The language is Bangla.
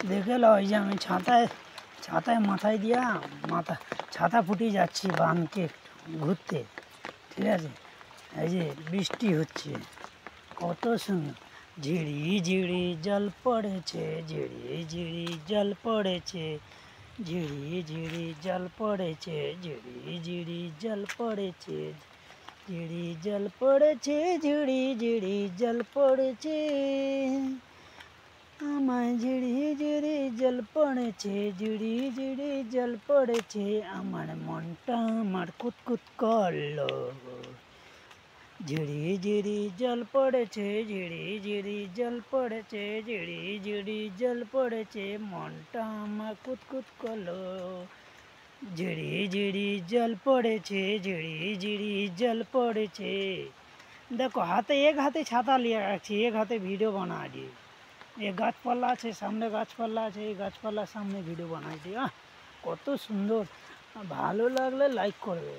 দেখে লো, এই যে আমি ছাতায় মাথায় দিয়া ছাতা ফুটিয়ে যাচ্ছি বানকে ঘুরতে, ঠিক আছে। এই যে বৃষ্টি হচ্ছে, কত সুন্দর, ঝিরি ঝিরি জল পড়েছে, ঝিরি ঝিরি জল পড়েছে, ঝিরি ঝিরি জল পড়েছে, ঝিরি ঝিরি জল পড়েছে, ঝিরি জল পড়েছে, ঝিরি ঝিরি জল পড়েছে, আমায় ঝিরি ঝিরি জল পড়েছে, ঝিরি ঝিরি জল পড়েছে, আমার মনটা আমার কুতকুত করলো, ঝিরি ঝিরি জল পড়েছে, ঝিরি ঝিরি জল পড়েছে, ঝিরি ঝিরি জল পড়েছে, মনটা আমার কুতকুত করলো, ঝিরি ঝিরি জল পড়েছে, ঝিরি ঝিরি জল পড়েছে। দেখো এক হাতে ছাতা লিয়ে রাখছি, এক হাতে ভিডিও বানা দিয়ে, ये গাছপালা আছে, সামনে গাছপালা আছে, এই গাছপালার সামনে ভিডিও বানাই দিই। কত সুন্দর, ভালো লাগলে লাইক করবে।